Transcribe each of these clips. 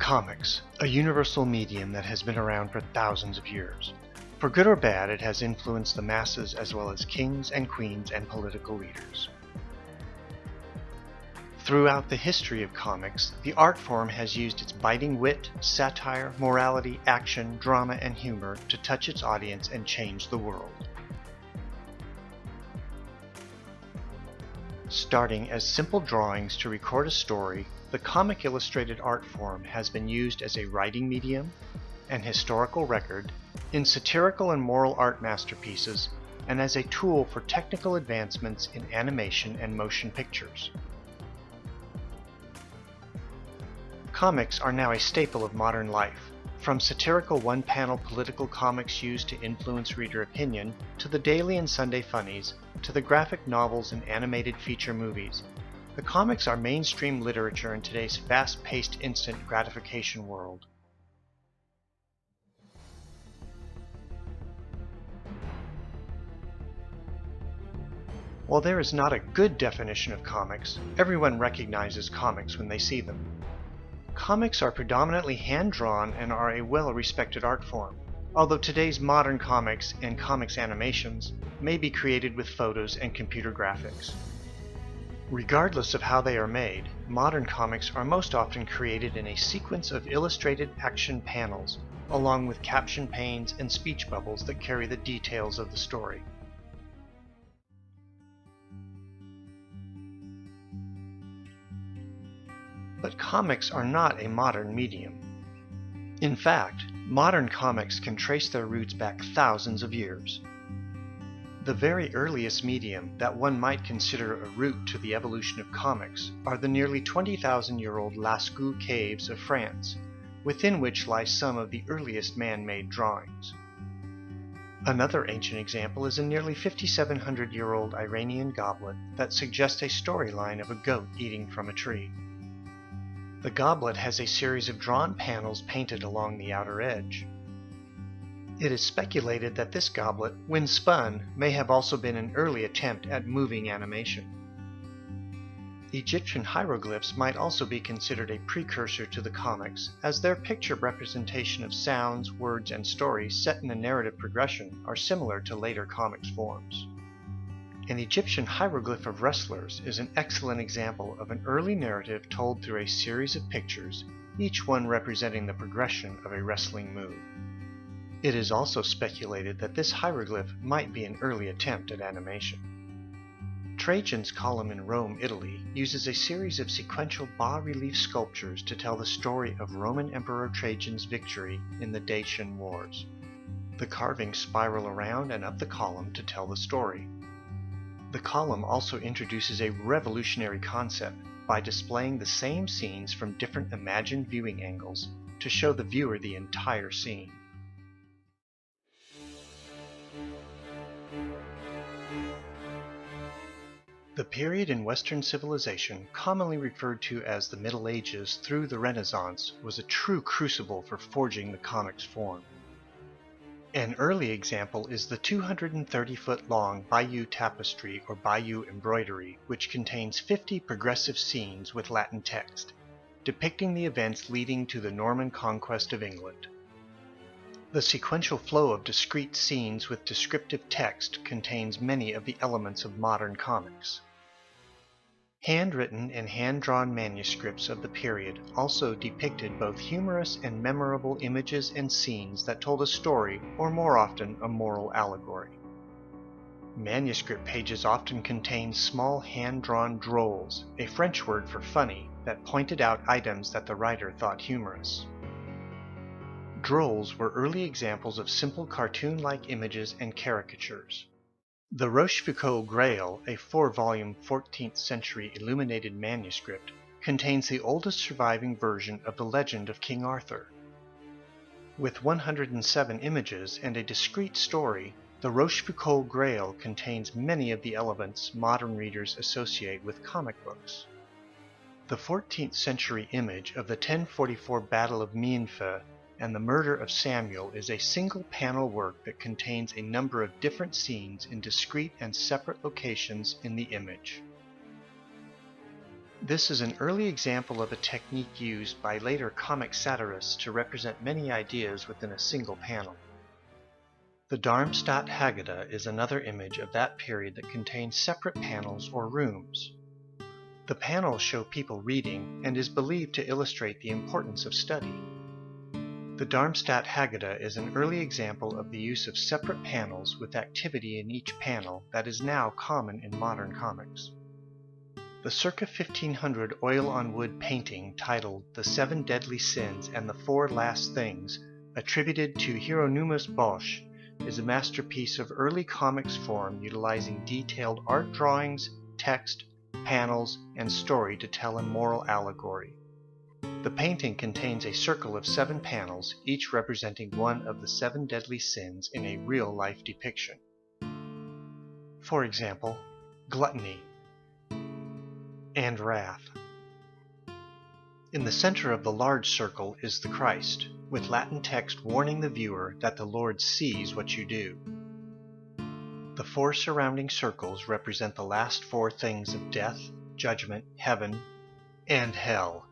Comics, a universal medium that has been around for thousands of years. For good or bad, it has influenced the masses as well as kings and queens and political leaders. Throughout the history of comics, the art form has used its biting wit, satire, morality, action, drama, and humor to touch its audience and change the world. Starting as simple drawings to record a story, the comic illustrated art form has been used as a writing medium, an historical record, in satirical and moral art masterpieces, and as a tool for technical advancements in animation and motion pictures. Comics are now a staple of modern life, from satirical one-panel political comics used to influence reader opinion, to the daily and Sunday funnies, to the graphic novels and animated feature movies. The comics are mainstream literature in today's fast-paced instant gratification world. While there is not a good definition of comics, everyone recognizes comics when they see them. Comics are predominantly hand-drawn and are a well-respected art form, although today's modern comics and comics animations may be created with photos and computer graphics. Regardless of how they are made, modern comics are most often created in a sequence of illustrated action panels, along with caption panes and speech bubbles that carry the details of the story. But comics are not a modern medium. In fact, modern comics can trace their roots back thousands of years. The very earliest medium that one might consider a root to the evolution of comics are the nearly 20,000-year-old Lascaux caves of France, within which lie some of the earliest man-made drawings. Another ancient example is a nearly 5,700-year-old Iranian goblet that suggests a storyline of a goat eating from a tree. The goblet has a series of drawn panels painted along the outer edge. It is speculated that this goblet, when spun, may have also been an early attempt at moving animation. Egyptian hieroglyphs might also be considered a precursor to the comics, as their picture representation of sounds, words, and stories set in a narrative progression are similar to later comics forms. An Egyptian hieroglyph of wrestlers is an excellent example of an early narrative told through a series of pictures, each one representing the progression of a wrestling move. It is also speculated that this hieroglyph might be an early attempt at animation. Trajan's column in Rome, Italy, uses a series of sequential bas-relief sculptures to tell the story of Roman Emperor Trajan's victory in the Dacian Wars. The carvings spiral around and up the column to tell the story. The column also introduces a revolutionary concept by displaying the same scenes from different imagined viewing angles to show the viewer the entire scene. The period in Western civilization, commonly referred to as the Middle Ages through the Renaissance, was a true crucible for forging the comics form. An early example is the 230-foot-long Bayeux tapestry or Bayeux embroidery, which contains 50 progressive scenes with Latin text, depicting the events leading to the Norman conquest of England. The sequential flow of discrete scenes with descriptive text contains many of the elements of modern comics. Handwritten and hand-drawn manuscripts of the period also depicted both humorous and memorable images and scenes that told a story, or more often, a moral allegory. Manuscript pages often contained small hand-drawn drolls, a French word for funny, that pointed out items that the writer thought humorous. Drolls were early examples of simple cartoon-like images and caricatures. The Rochefoucauld Grail, a 4-volume 14th century illuminated manuscript, contains the oldest surviving version of the legend of King Arthur. With 107 images and a discrete story, the Rochefoucauld Grail contains many of the elements modern readers associate with comic books. The 14th century image of the 1044 Battle of Mienfeld and the murder of Samuel is a single panel work that contains a number of different scenes in discrete and separate locations in the image. This is an early example of a technique used by later comic satirists to represent many ideas within a single panel. The Darmstadt Haggadah is another image of that period that contains separate panels or rooms. The panels show people reading and is believed to illustrate the importance of study. The Darmstadt Haggadah is an early example of the use of separate panels with activity in each panel that is now common in modern comics. The circa 1500 oil-on-wood painting titled The Seven Deadly Sins and the Four Last Things, attributed to Hieronymus Bosch, is a masterpiece of early comics form utilizing detailed art drawings, text, panels, and story to tell a moral allegory. The painting contains a circle of 7 panels, each representing one of the 7 deadly sins in a real-life depiction. For example, gluttony and wrath. In the center of the large circle is the Christ, with Latin text warning the viewer that the Lord sees what you do. The 4 surrounding circles represent the last 4 things of death, judgment, heaven, and hell.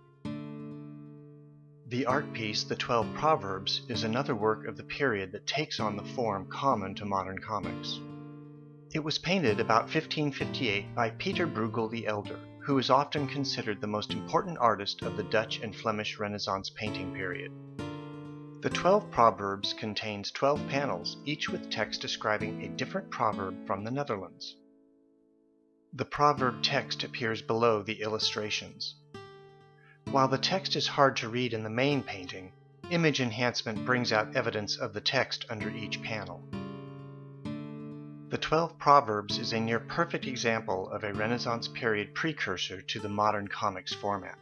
The art piece, The 12 Proverbs, is another work of the period that takes on the form common to modern comics. It was painted about 1558 by Peter Bruegel the Elder, who is often considered the most important artist of the Dutch and Flemish Renaissance painting period. The 12 Proverbs contains 12 panels, each with text describing a different proverb from the Netherlands. The proverb text appears below the illustrations. While the text is hard to read in the main painting, image enhancement brings out evidence of the text under each panel. The 12 Proverbs is a near-perfect example of a Renaissance period precursor to the modern comics format.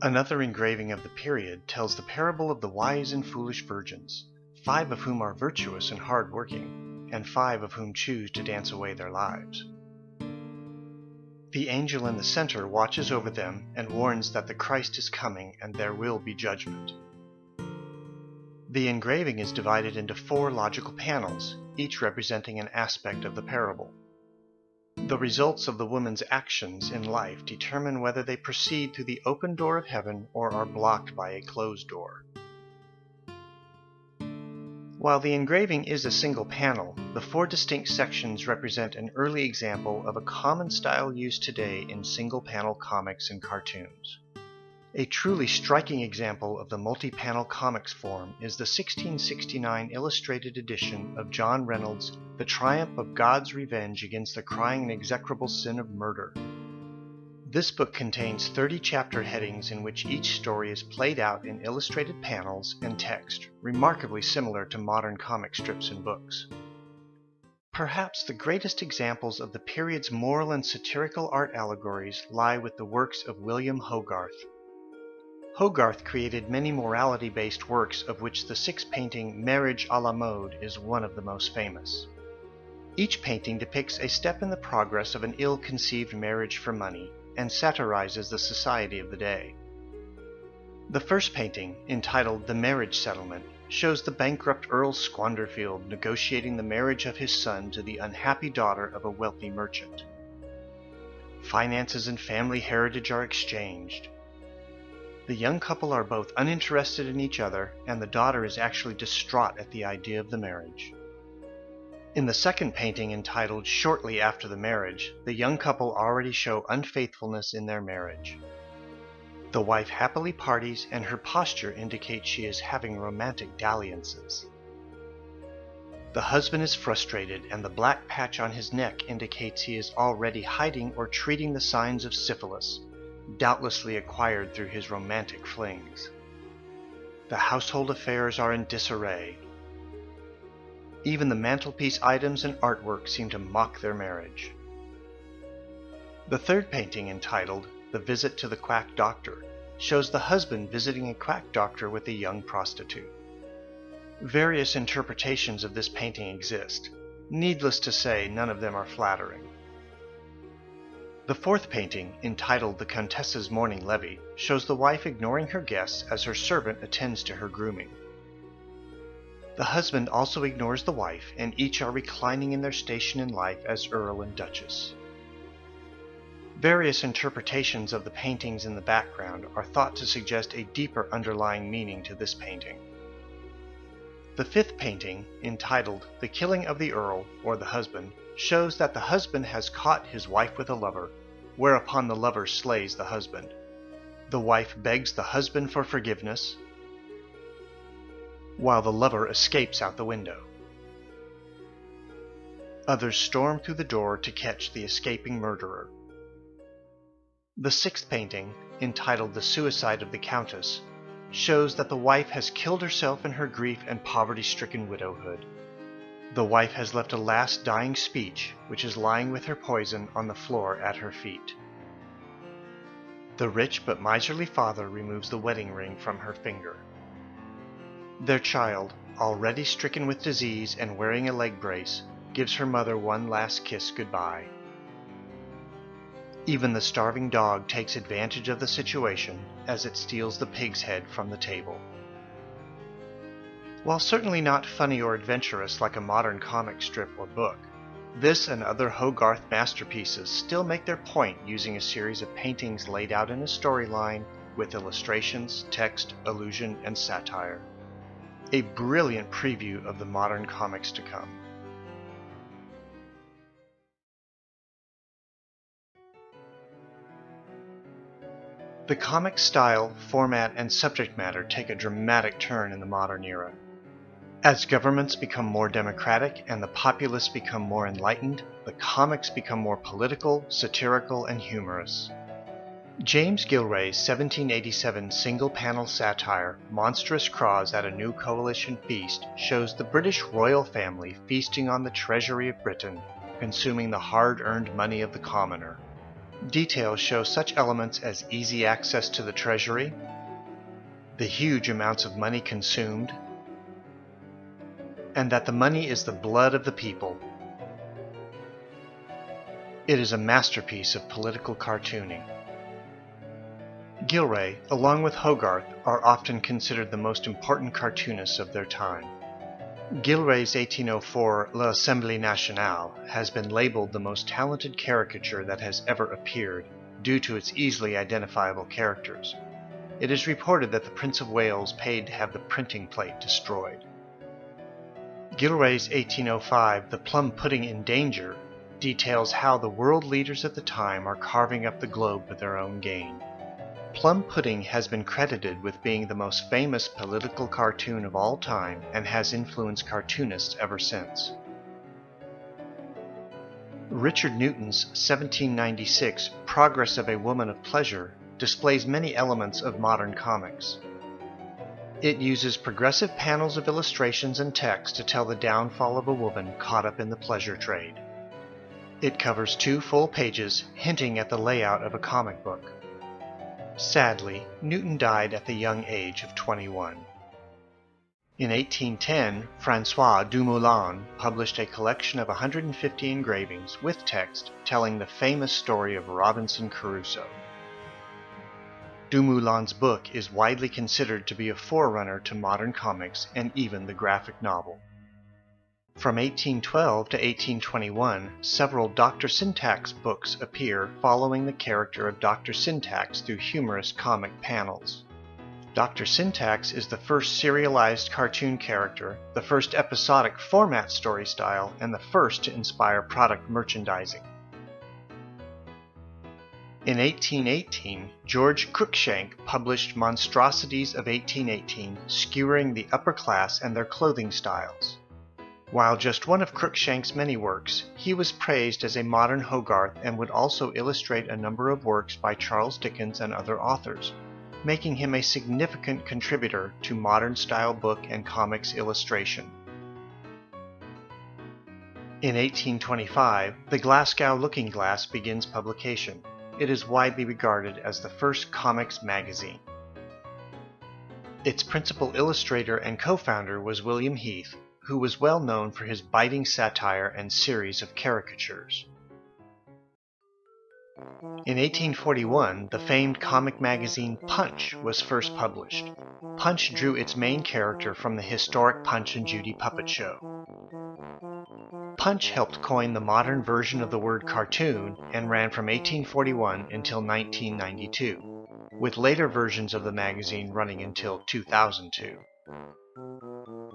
Another engraving of the period tells the parable of the wise and foolish virgins, 5 of whom are virtuous and hard-working, and 5 of whom choose to dance away their lives. The angel in the center watches over them and warns that the Christ is coming and there will be judgment. The engraving is divided into 4 logical panels, each representing an aspect of the parable. The results of the woman's actions in life determine whether they proceed through the open door of heaven or are blocked by a closed door. While the engraving is a single panel, the 4 distinct sections represent an early example of a common style used today in single-panel comics and cartoons. A truly striking example of the multi-panel comics form is the 1669 illustrated edition of John Reynolds' The Triumph of God's Revenge Against the Crying and Execrable Sin of Murder. This book contains 30 chapter headings in which each story is played out in illustrated panels and text, remarkably similar to modern comic strips and books. Perhaps the greatest examples of the period's moral and satirical art allegories lie with the works of William Hogarth. Hogarth created many morality-based works, of which the 6 painting Marriage à la Mode is one of the most famous. Each painting depicts a step in the progress of an ill-conceived marriage for money, and satirizes the society of the day. The first painting, entitled The Marriage Settlement, shows the bankrupt Earl Squanderfield negotiating the marriage of his son to the unhappy daughter of a wealthy merchant. Finances and family heritage are exchanged. The young couple are both uninterested in each other, and the daughter is actually distraught at the idea of the marriage. In the second painting, entitled Shortly After the Marriage, the young couple already show unfaithfulness in their marriage. The wife happily parties, and her posture indicates she is having romantic dalliances. The husband is frustrated, and the black patch on his neck indicates he is already hiding or treating the signs of syphilis, doubtlessly acquired through his romantic flings. The household affairs are in disarray. Even the mantelpiece items and artwork seem to mock their marriage. The third painting, entitled The Visit to the Quack Doctor, shows the husband visiting a quack doctor with a young prostitute. Various interpretations of this painting exist. Needless to say, none of them are flattering. The fourth painting, entitled The Countess's Morning Levee, shows the wife ignoring her guests as her servant attends to her grooming. The husband also ignores the wife, and each are reclining in their station in life as Earl and Duchess. Various interpretations of the paintings in the background are thought to suggest a deeper underlying meaning to this painting. The fifth painting, entitled The Killing of the Earl, or the Husband, shows that the husband has caught his wife with a lover, whereupon the lover slays the husband. The wife begs the husband for forgiveness, while the lover escapes out the window. Others storm through the door to catch the escaping murderer. The sixth painting, entitled The Suicide of the Countess, shows that the wife has killed herself in her grief and poverty-stricken widowhood. The wife has left a last dying speech, which is lying with her poison on the floor at her feet. The rich but miserly father removes the wedding ring from her finger. Their child, already stricken with disease and wearing a leg brace, gives her mother one last kiss goodbye. Even the starving dog takes advantage of the situation as it steals the pig's head from the table. While certainly not funny or adventurous like a modern comic strip or book, this and other Hogarth masterpieces still make their point using a series of paintings laid out in a storyline with illustrations, text, allusion, and satire. A brilliant preview of the modern comics to come. The comic style, format, and subject matter take a dramatic turn in the modern era. As governments become more democratic and the populace become more enlightened, the comics become more political, satirical, and humorous. James Gilray's 1787 single-panel satire, Monstrous Craws at a New Coalition Feast, shows the British royal family feasting on the treasury of Britain, consuming the hard-earned money of the commoner. Details show such elements as easy access to the treasury, the huge amounts of money consumed, and that the money is the blood of the people. It is a masterpiece of political cartooning. Gilray, along with Hogarth, are often considered the most important cartoonists of their time. Gilray's 1804 L'Assemblée Nationale has been labeled the most talented caricature that has ever appeared, due to its easily identifiable characters. It is reported that the Prince of Wales paid to have the printing plate destroyed. Gilray's 1805 The Plum Pudding in Danger details how the world leaders at the time are carving up the globe for their own gain. Plum Pudding has been credited with being the most famous political cartoon of all time and has influenced cartoonists ever since. Richard Newton's 1796 Progress of a Woman of Pleasure displays many elements of modern comics. It uses progressive panels of illustrations and text to tell the downfall of a woman caught up in the pleasure trade. It covers 2 full pages, hinting at the layout of a comic book. Sadly, Newton died at the young age of 21. In 1810, François Dumoulin published a collection of 150 engravings with text telling the famous story of Robinson Crusoe. Dumoulin's book is widely considered to be a forerunner to modern comics and even the graphic novel. From 1812 to 1821, several Dr. Syntax books appear following the character of Dr. Syntax through humorous comic panels. Dr. Syntax is the first serialized cartoon character, the first episodic format story style, and the first to inspire product merchandising. In 1818, George Cruikshank published Monstrosities of 1818, skewering the upper class and their clothing styles. While just one of Cruikshank's many works, he was praised as a modern Hogarth and would also illustrate a number of works by Charles Dickens and other authors, making him a significant contributor to modern-style book and comics illustration. In 1825, the Glasgow Looking Glass begins publication. It is widely regarded as the first comics magazine. Its principal illustrator and co-founder was William Heath, who was well known for his biting satire and series of caricatures. In 1841, the famed comic magazine Punch was first published. Punch drew its main character from the historic Punch and Judy puppet show. Punch helped coin the modern version of the word cartoon and ran from 1841 until 1992, with later versions of the magazine running until 2002.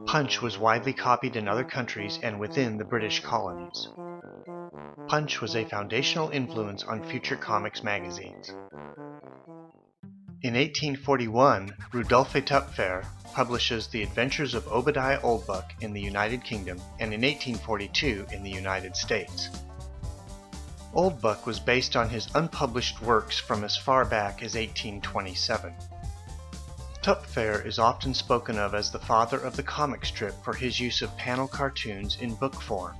Punch was widely copied in other countries and within the British colonies. Punch was a foundational influence on future comics magazines. In 1841, Rudolphe Töpfer publishes The Adventures of Obadiah Oldbuck in the United Kingdom and in 1842 in the United States. Oldbuck was based on his unpublished works from as far back as 1827. Töpfer is often spoken of as the father of the comic strip for his use of panel cartoons in book form.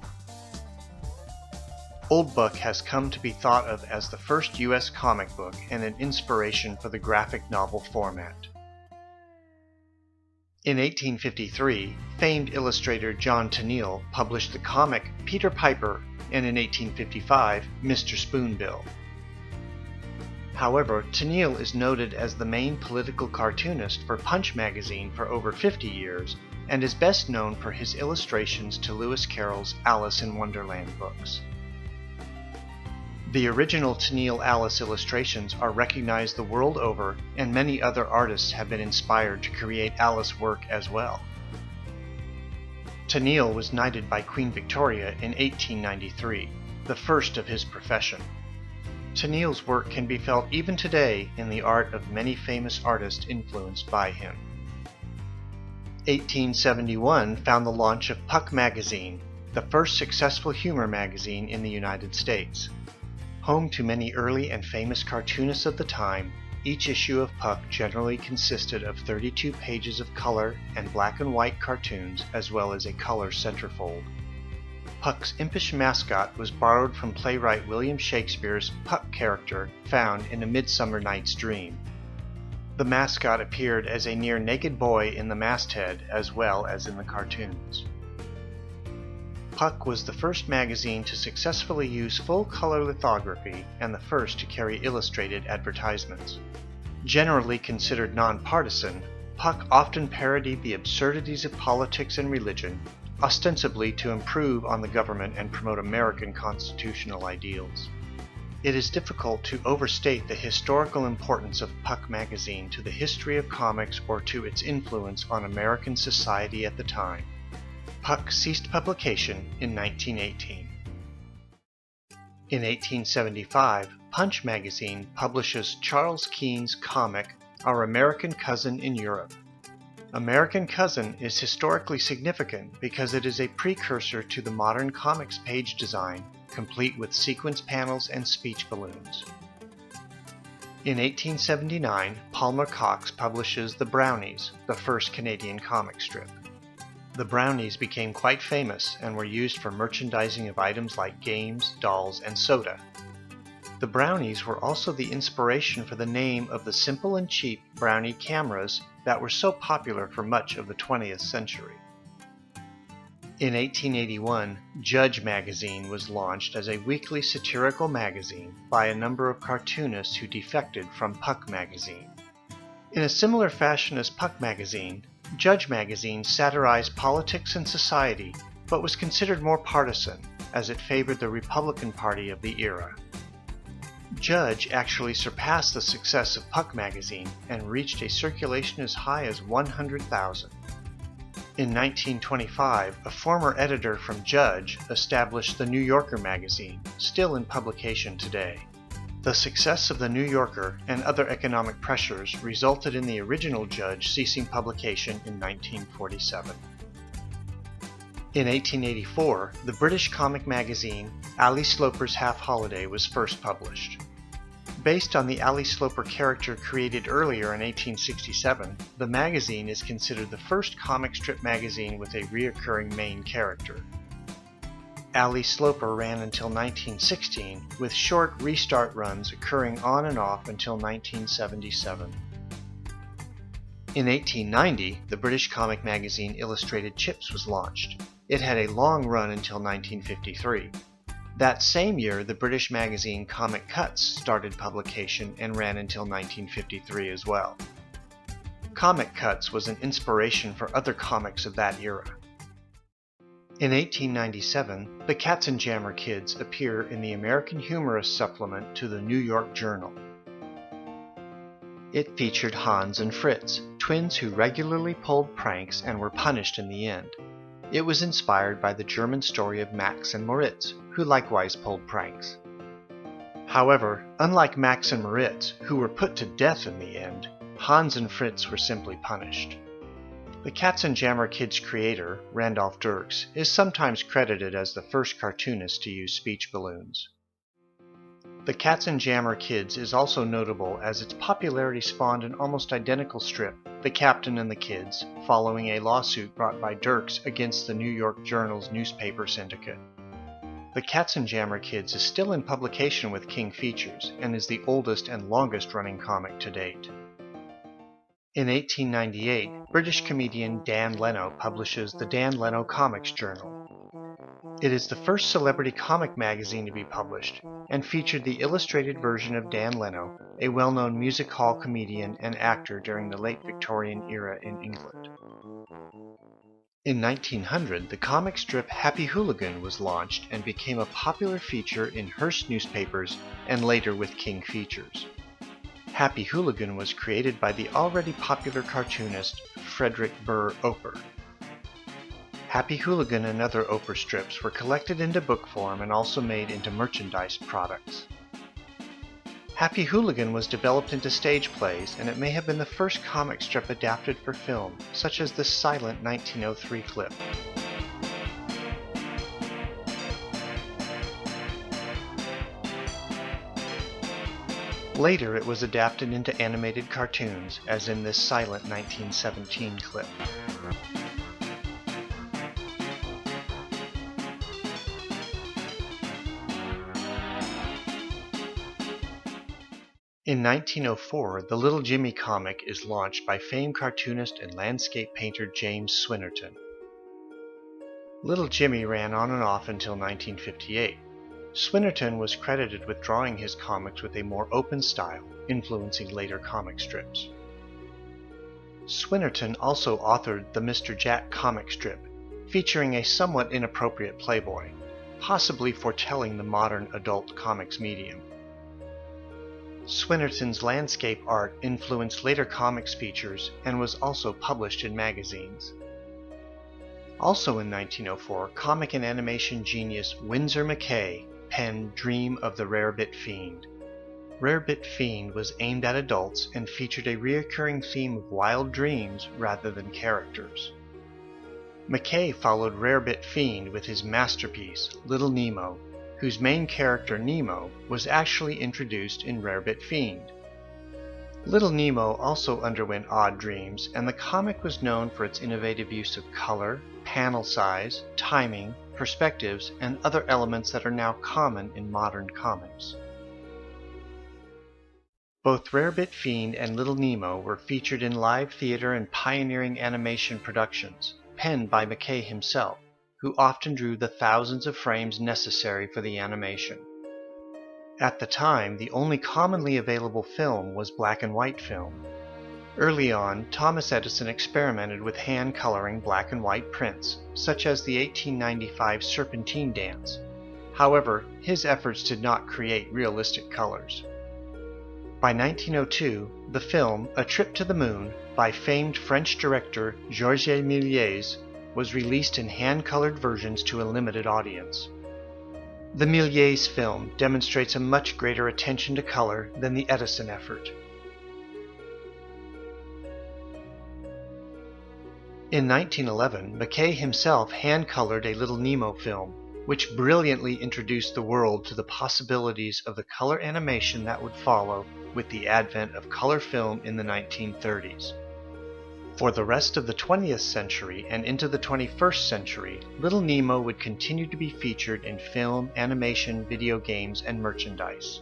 Oldbuck has come to be thought of as the first U.S. comic book and an inspiration for the graphic novel format. In 1853, famed illustrator John Tenniel published the comic Peter Piper, and in 1855, Mr. Spoonbill. However, Tenniel is noted as the main political cartoonist for Punch magazine for over 50 years and is best known for his illustrations to Lewis Carroll's Alice in Wonderland books. The original Tenniel Alice illustrations are recognized the world over, and many other artists have been inspired to create Alice work as well. Tenniel was knighted by Queen Victoria in 1893, the first of his profession. Tenniel's work can be felt even today in the art of many famous artists influenced by him. 1871 found the launch of Puck magazine, the first successful humor magazine in the United States. Home to many early and famous cartoonists of the time, each issue of Puck generally consisted of 32 pages of color and black and white cartoons as well as a color centerfold. Puck's impish mascot was borrowed from playwright William Shakespeare's Puck character found in A Midsummer Night's Dream. The mascot appeared as a near-naked boy in the masthead as well as in the cartoons. Puck was the first magazine to successfully use full-color lithography and the first to carry illustrated advertisements. Generally considered nonpartisan, Puck often parodied the absurdities of politics and religion, ostensibly to improve on the government and promote American constitutional ideals. It is difficult to overstate the historical importance of Puck magazine to the history of comics or to its influence on American society at the time. Puck ceased publication in 1918. In 1875, Punch magazine publishes Charles Keene's comic Our American Cousin in Europe. American Cousin is historically significant because it is a precursor to the modern comics page design, complete with sequence panels and speech balloons. In 1879, Palmer Cox publishes The Brownies, the first Canadian comic strip. The Brownies became quite famous and were used for merchandising of items like games, dolls, and soda. The Brownies were also the inspiration for the name of the simple and cheap Brownie cameras that were so popular for much of the 20th century. In 1881, Judge magazine was launched as a weekly satirical magazine by a number of cartoonists who defected from Puck magazine. In a similar fashion as Puck magazine, Judge magazine satirized politics and society, but was considered more partisan, as it favored the Republican Party of the era. Judge actually surpassed the success of Puck magazine and reached a circulation as high as 100,000. In 1925, a former editor from Judge established the New Yorker magazine, still in publication today. The success of the New Yorker and other economic pressures resulted in the original Judge ceasing publication in 1947. In 1884, the British comic magazine Ali Sloper's Half Holiday was first published. Based on the Ali Sloper character created earlier in 1867, the magazine is considered the first comic strip magazine with a recurring main character. Ali Sloper ran until 1916, with short restart runs occurring on and off until 1977. In 1890, the British comic magazine Illustrated Chips was launched. It had a long run until 1953. That same year, the British magazine Comic Cuts started publication and ran until 1953 as well. Comic Cuts was an inspiration for other comics of that era. In 1897, the Katzenjammer Kids appear in the American Humorist supplement to the New York Journal. It featured Hans and Fritz, twins who regularly pulled pranks and were punished in the end. It was inspired by the German story of Max and Moritz, who likewise pulled pranks. However, unlike Max and Moritz, who were put to death in the end, Hans and Fritz were simply punished. The Katzenjammer Kids' creator, Randolph Dirks, is sometimes credited as the first cartoonist to use speech balloons. The Katzenjammer Kids is also notable as its popularity spawned an almost identical strip, The Captain and the Kids, following a lawsuit brought by Dirks against the New York Journal's newspaper syndicate. The Katzenjammer Kids is still in publication with King Features and is the oldest and longest-running comic to date. In 1898, British comedian Dan Leno publishes the Dan Leno Comics Journal. It is the first celebrity comic magazine to be published, and featured the illustrated version of Dan Leno, a well-known music hall comedian and actor during the late Victorian era in England. In 1900, the comic strip Happy Hooligan was launched and became a popular feature in Hearst newspapers and later with King Features. Happy Hooligan was created by the already popular cartoonist Frederick Burr Oper. Happy Hooligan and other Oper strips were collected into book form and also made into merchandise products. Happy Hooligan was developed into stage plays, and it may have been the first comic strip adapted for film, such as the silent 1903 clip. Later it was adapted into animated cartoons, as in this silent 1917 clip. In 1904, the Little Jimmy comic is launched by famed cartoonist and landscape painter James Swinnerton. Little Jimmy ran on and off until 1958. Swinnerton was credited with drawing his comics with a more open style, influencing later comic strips. Swinnerton also authored the Mr. Jack comic strip, featuring a somewhat inappropriate playboy, possibly foretelling the modern adult comics medium. Swinnerton's landscape art influenced later comics features and was also published in magazines. Also in 1904, comic and animation genius Winsor McCay penned Dream of the Rarebit Fiend. Rarebit Fiend was aimed at adults and featured a recurring theme of wild dreams rather than characters. McCay followed Rarebit Fiend with his masterpiece, Little Nemo, whose main character Nemo was actually introduced in Rarebit Fiend. Little Nemo also underwent odd dreams, and the comic was known for its innovative use of color, panel size, timing, perspectives, and other elements that are now common in modern comics. Both Rarebit Fiend and Little Nemo were featured in live theater and pioneering animation productions, penned by McCay himself, who often drew the thousands of frames necessary for the animation. At the time, the only commonly available film was black and white film. Early on, Thomas Edison experimented with hand coloring black and white prints, such as the 1895 Serpentine Dance. However, his efforts did not create realistic colors. By 1902, the film A Trip to the Moon by famed French director Georges Méliès was released in hand-colored versions to a limited audience. The Méliès film demonstrates a much greater attention to color than the Edison effort. In 1911, McCay himself hand-colored a Little Nemo film, which brilliantly introduced the world to the possibilities of the color animation that would follow with the advent of color film in the 1930s. For the rest of the 20th century and into the 21st century, Little Nemo would continue to be featured in film, animation, video games, and merchandise.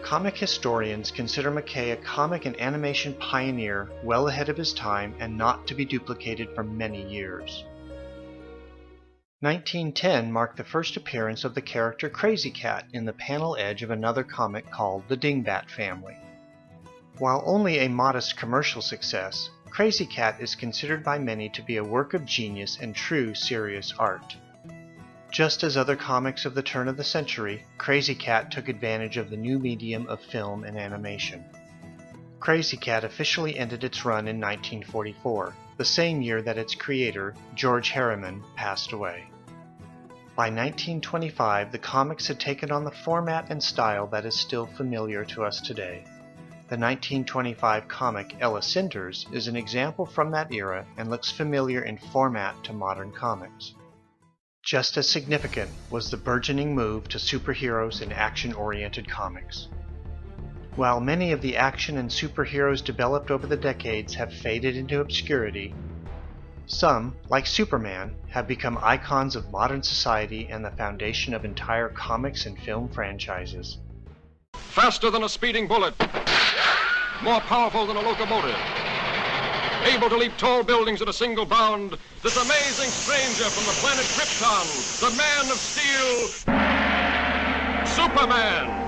Comic historians consider McCay a comic and animation pioneer well ahead of his time and not to be duplicated for many years. 1910 marked the first appearance of the character Crazy Cat in the panel edge of another comic called The Dingbat Family. While only a modest commercial success, Crazy Cat is considered by many to be a work of genius and true serious art. Just as other comics of the turn of the century, Crazy Cat took advantage of the new medium of film and animation. Crazy Cat officially ended its run in 1944, the same year that its creator, George Harriman, passed away. By 1925, the comics had taken on the format and style that is still familiar to us today. The 1925 comic Ella Cinders is an example from that era and looks familiar in format to modern comics. Just as significant was the burgeoning move to superheroes and action-oriented comics. While many of the action and superheroes developed over the decades have faded into obscurity, some, like Superman, have become icons of modern society and the foundation of entire comics and film franchises. Faster than a speeding bullet, more powerful than a locomotive, able to leap tall buildings at a single bound, this amazing stranger from the planet Krypton, the Man of Steel, Superman!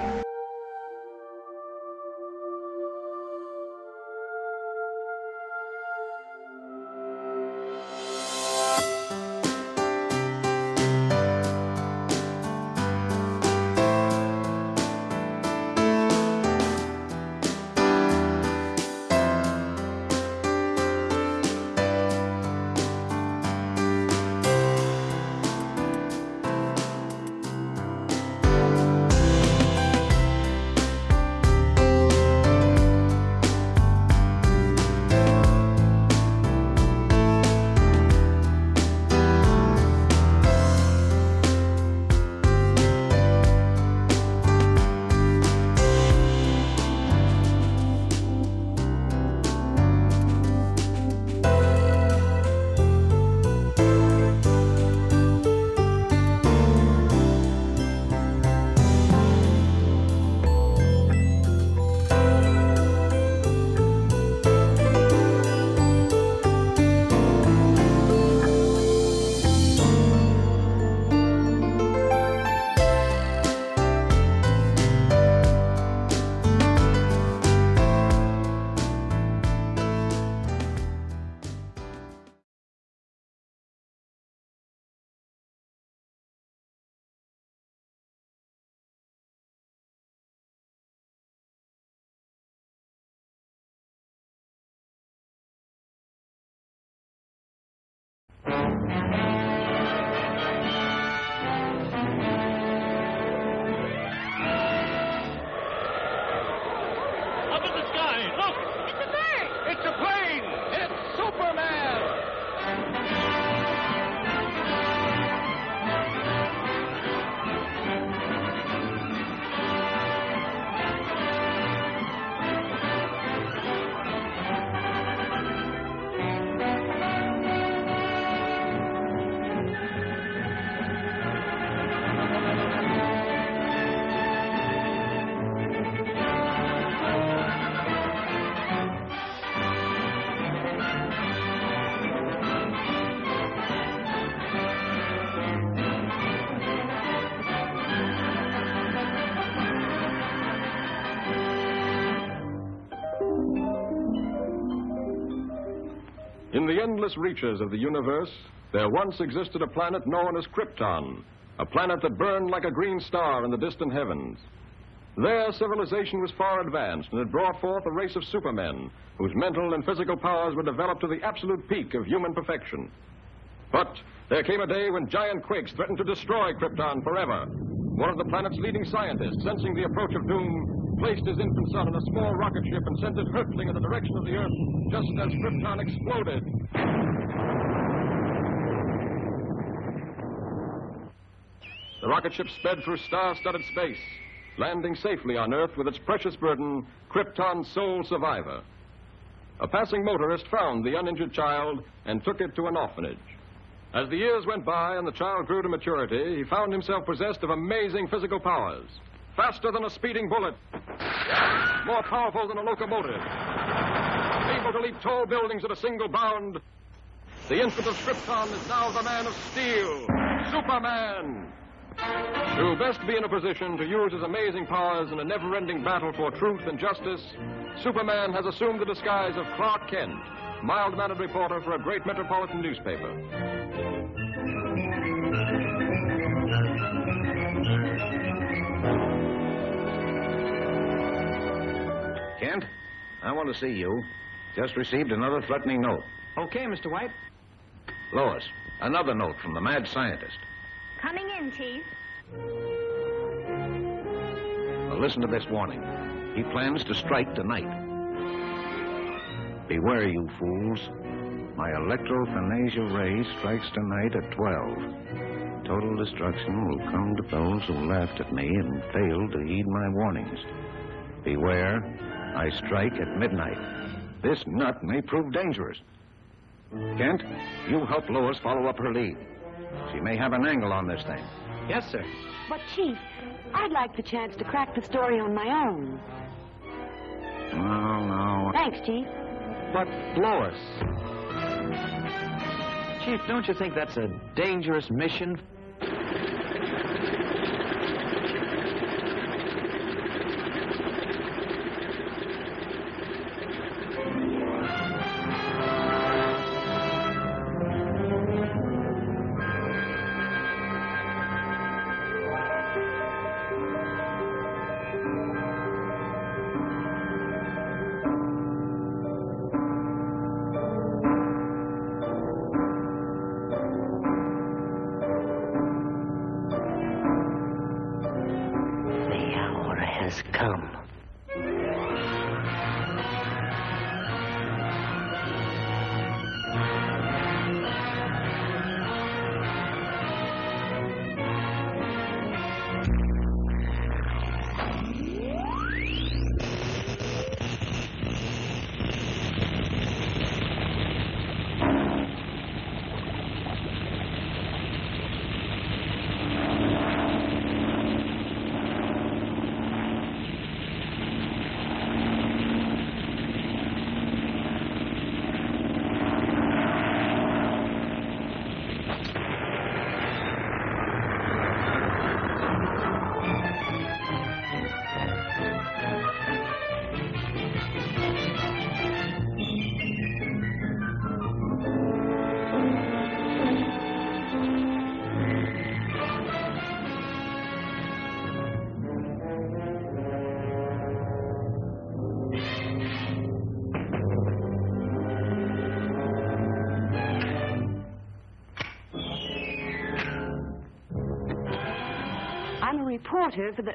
In the endless reaches of the universe, there once existed a planet known as Krypton, a planet that burned like a green star in the distant heavens. There, civilization was far advanced and had brought forth a race of supermen whose mental and physical powers were developed to the absolute peak of human perfection. But there came a day when giant quakes threatened to destroy Krypton forever. One of the planet's leading scientists, sensing the approach of doom, placed his infant son in a small rocket ship and sent it hurtling in the direction of the Earth just as Krypton exploded. The rocket ship sped through star-studded space, landing safely on Earth with its precious burden, Krypton's sole survivor. A passing motorist found the uninjured child and took it to an orphanage. As the years went by and the child grew to maturity, he found himself possessed of amazing physical powers. Faster than a speeding bullet, more powerful than a locomotive, able to leap tall buildings at a single bound. The infant of Krypton is now the Man of Steel, Superman. To best be in a position to use his amazing powers in a never-ending battle for truth and justice, Superman has assumed the disguise of Clark Kent, mild-mannered reporter for a great metropolitan newspaper. Kent, I want to see you. Just received another threatening note. Okay, Mr. White. Lois, another note from the mad scientist. Coming in, Chief. Now listen to this warning. He plans to strike tonight. Beware, you fools. My electrophanesia ray strikes tonight at 12. Total destruction will come to those who laughed at me and failed to heed my warnings. Beware, I strike at midnight. This nut may prove dangerous. Kent, you help Lois follow up her lead. She may have an angle on this thing. Yes, sir. But, Chief, I'd like the chance to crack the story on my own. No. Thanks, Chief. But, Lois. Chief, don't you think that's a dangerous mission? has come. I'm a reporter for the...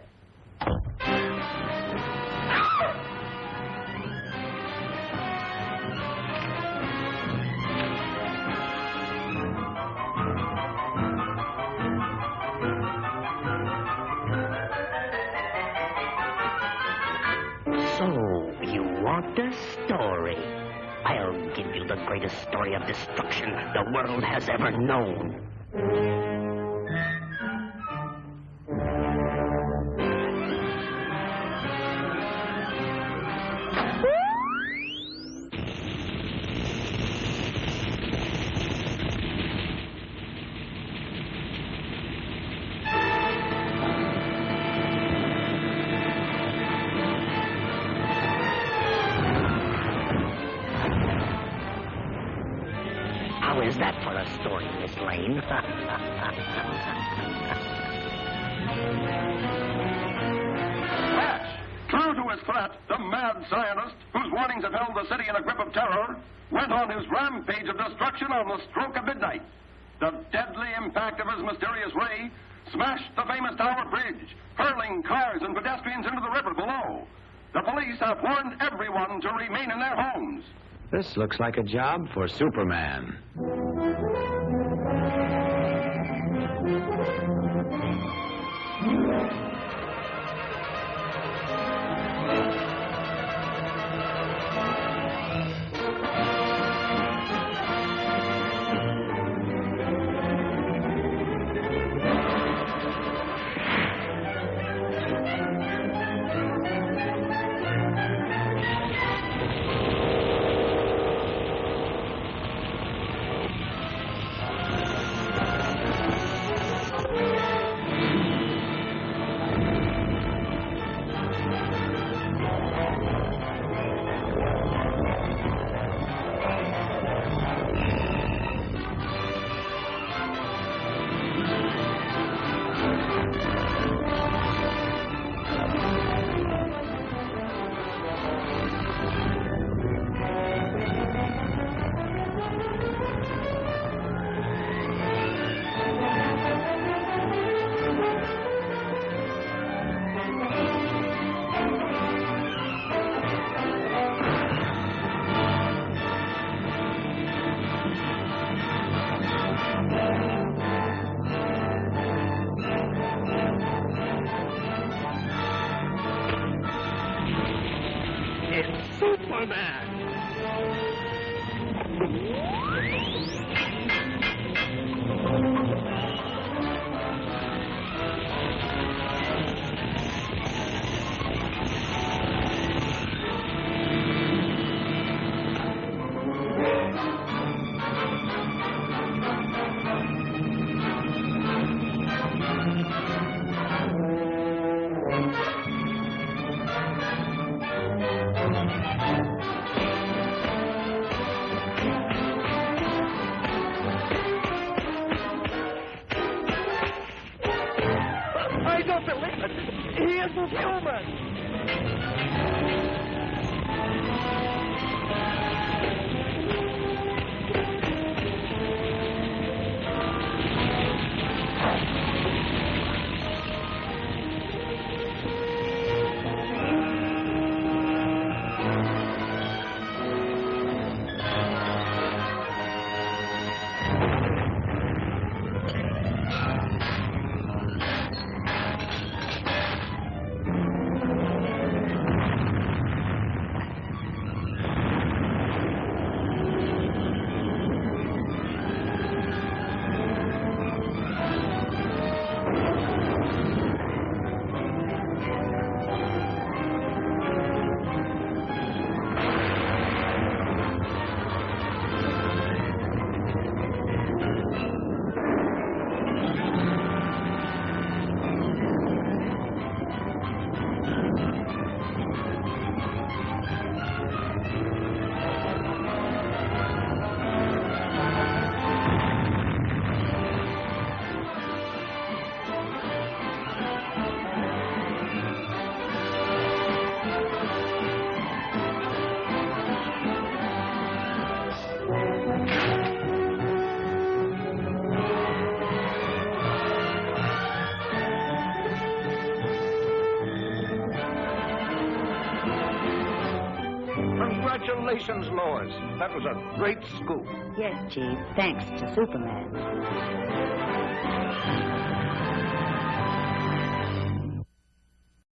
So, you want a story? I'll give you the greatest story of destruction the world has ever known. How is that for a story, Miss Lane? Hatch, true to his threat, the mad scientist, whose warnings have held the city in a grip of terror, went on his rampage of destruction on the stroke of midnight. The deadly impact of his mysterious ray smashed the famous Tower Bridge, hurling cars and pedestrians into the river below. The police have warned everyone to remain in their homes. This looks like a job for Superman. Superman! I don't believe it. He isn't human. Congratulations, Lois. That was a great scoop. Yes, Chief. Thanks to Superman.